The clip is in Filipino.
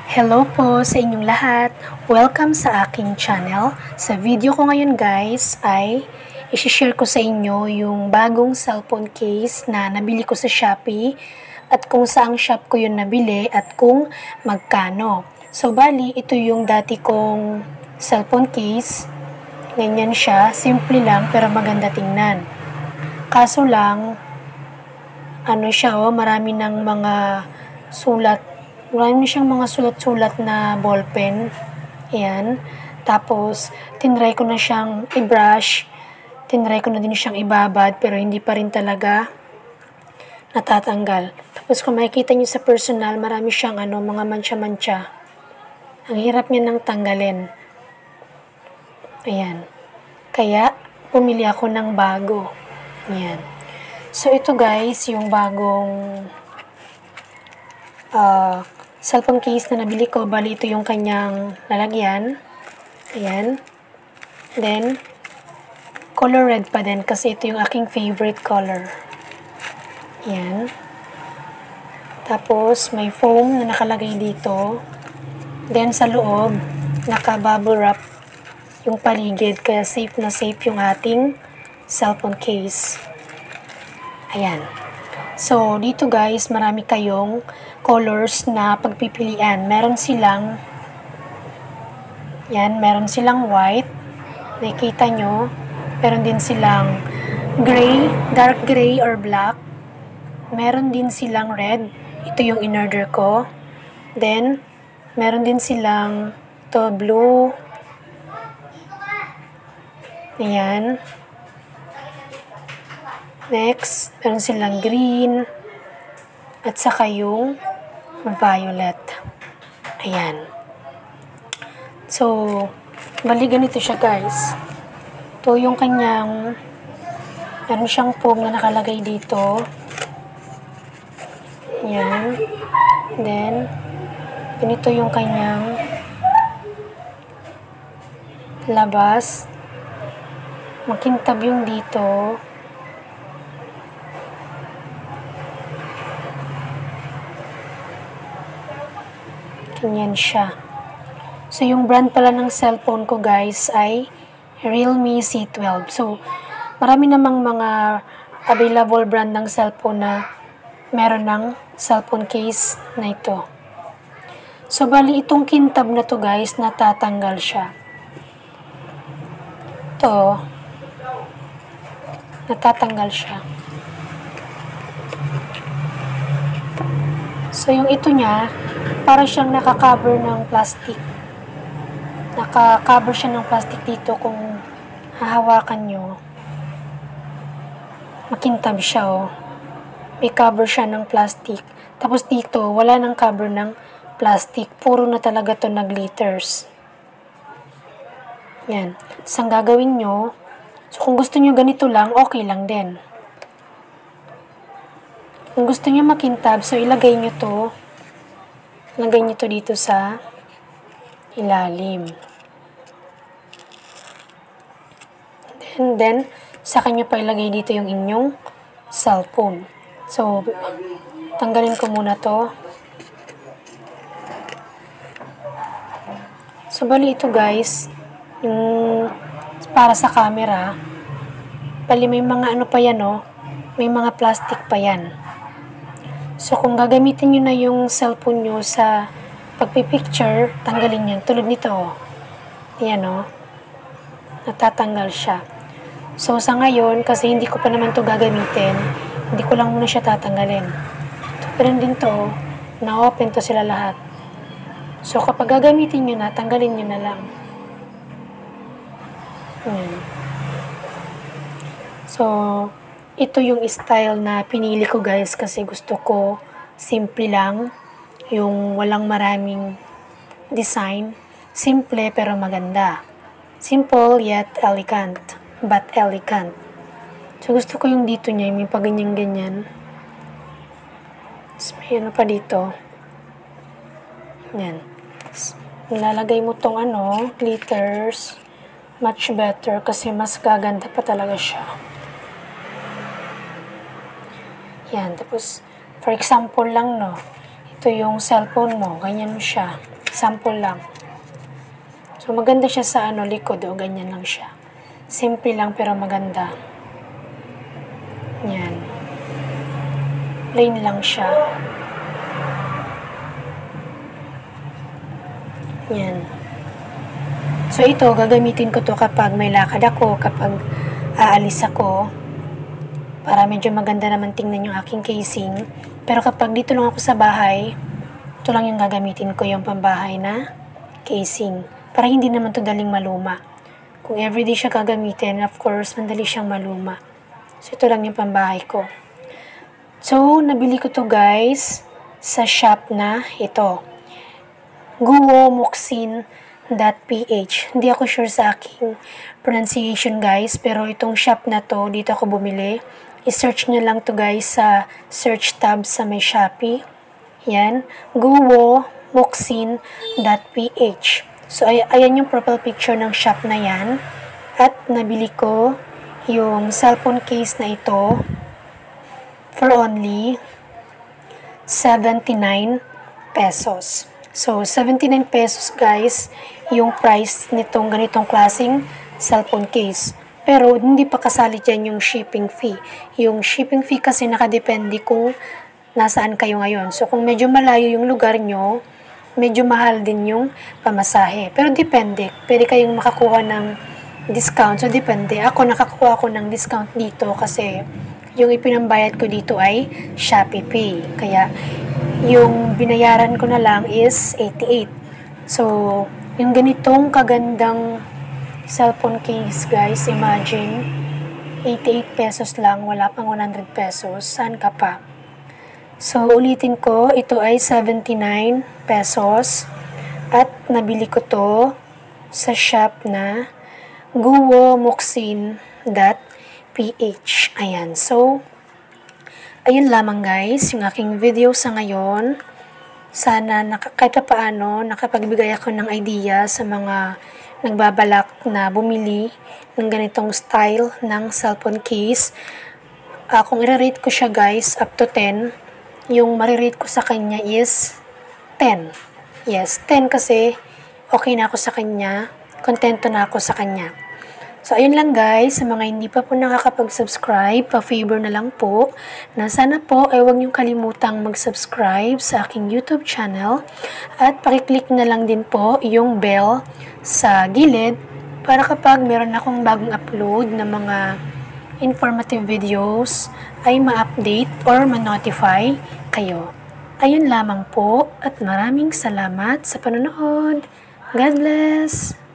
Hello po sa inyong lahat. Welcome sa aking channel. Sa video ko ngayon guys ay i-share ko sa inyo yung bagong cellphone case na nabili ko sa Shopee at kung saang shop ko yun nabili at kung magkano. So bali, ito yung dati kong cellphone case. Ganyan siya, simple lang pero maganda tingnan. Kaso lang, marami ng mga sulat. Marami siyang mga sulat-sulat na ballpen. Ayan. Tapos, tinry ko na siyang i-brush. Tinry ko na din siyang ibabad, pero hindi pa rin talaga natatanggal. Tapos, kung makikita niyo sa personal, marami siyang mga mancha-mancha. Ang hirap niya nang tanggalin. Ayan. Kaya, pumili ako ng bago. Ayan. So, ito guys, yung bagong cellphone case na nabili ko. Bali, ito yung kanyang lalagyan. Ayan. Then, color red pa din kasi ito yung aking favorite color. Ayan. Tapos, may foam na nakalagay dito. Then, sa loob, naka-bubble wrap yung paligid. Kaya safe na safe yung ating cellphone case. Ayan. So, dito guys, marami kayong colors na pagpipilian. Meron silang white. Nakikita nyo. Meron din silang gray, dark gray or black. Meron din silang red. Ito yung in-order ko. Then, meron din silang blue. Ayan. Next, meron silang green. At saka yung violet. Ayan. So, bali ganito siya guys. Ito yung kanyang, meron siyang foam na nakalagay dito. Ayan. Then, ganito yung kanyang labas. Makintab yung dito. Ganyan siya. So, yung brand pala ng cellphone ko guys ay Realme C12. So, marami namang mga available brand ng cellphone na meron ng cellphone case na ito. So, bali itong kintab na to guys, natatanggal siya. Ito, natatanggal siya. So, yung ito niya, para siyang naka-cover ng plastic. Naka-cover siya ng plastic dito kung hahawakan nyo. Makintab siya, oh. May cover siya ng plastic. Tapos dito, wala nang cover ng plastic. Puro na talaga to na glitters. Yan. So, ang gagawin nyo, so kung gusto nyo ganito lang, okay lang din. Kung gusto nyo makintab, so ilagay nyo to dito sa ilalim. Then saka nyo pa ilagay dito yung inyong cellphone. So, tanggalin ko muna to. So, bali ito guys, yung para sa camera, bali may mga pa yan, oh. May mga plastic pa yan. So, kung gagamitin nyo na yung cellphone nyo sa pagpipicture, tanggalin yan. Tulad nito, oh. Yan, oh. Natatanggal siya. So, sa ngayon, kasi hindi ko pa naman to gagamitin, hindi ko lang muna siya tatanggalin. So, pero din to, oh. Na-open to sila lahat. So, kapag gagamitin nyo na, tanggalin nyo na lang. Yan. So, ito yung style na pinili ko guys kasi gusto ko simple lang, yung walang maraming design, simple pero maganda. Simple yet elegant, but elegant. So gusto ko yung dito niya, may paganyan-ganyan. May pa dito. Yan. Nilalagay mo tong glitters, much better kasi mas gaganda pa talaga siya. Yan, tapos, for example lang, no, Ito yung cellphone mo, ganyan mo siya. Sample lang. So, maganda siya sa likod, ganyan lang siya. Simple lang pero maganda. Yan. Plain lang siya. Yan. So, ito, gagamitin ko to kapag may lakad ako, kapag aalis ako, para medyo maganda naman tingnan yung aking casing. Pero kapag dito lang ako sa bahay, ito lang yung gagamitin ko, yung pambahay na casing. Para hindi naman to daling maluma. Kung everyday siya gagamitin, of course, madali siyang maluma. So, ito lang yung pambahay ko. So, nabili ko to guys sa shop na ito. guwomoxin.ph. Hindi ako sure sa aking pronunciation guys, pero itong shop na to, dito ako bumili. I-search nyo lang to guys sa search tab sa may Shopee. Yan, guwomoxin.ph. So, ayan yung profile picture ng shop na yan. At nabili ko yung cellphone case na ito for only 79 pesos. So, 79 pesos guys, yung price nitong ganitong klaseng cellphone case. Pero, hindi pa kasali dyan yung shipping fee. Yung shipping fee kasi nakadepende kung nasaan kayo ngayon. So, kung medyo malayo yung lugar nyo, medyo mahal din yung pamasahe. Pero, depende. Pwede kayong makakuha ng discount. So, depende. Ako, nakakuha ko ng discount dito kasi yung ipinambayad ko dito ay Shopee Pay. Kaya, yung binayaran ko na lang is 88. So, yung ganitong kagandang cellphone case, guys, imagine, 88 pesos lang, wala pang 100 pesos. Saan ka pa? So, ulitin ko, ito ay 79 pesos. At nabili ko to sa shop na guwomoxin.ph. Ayan. So, ayun lamang guys, yung aking video sa ngayon. Sana kahit paano nakapagbigay ako ng idea sa mga nagbabalak na bumili ng ganitong style ng cellphone case. Kung i-rate ko siya guys, up to 10, yung marirate ko sa kanya is 10. Yes, 10 kasi okay na ako sa kanya, kontento na ako sa kanya. So, ayun lang guys, sa mga hindi pa po nakakapag-subscribe, pa-favor na lang po, na sana po ay huwag niyong kalimutang mag-subscribe sa aking YouTube channel at pakiclick na lang din po yung bell sa gilid para kapag meron akong bagong upload na mga informative videos ay ma-update or ma-notify kayo. Ayun lamang po at maraming salamat sa panonood. God bless!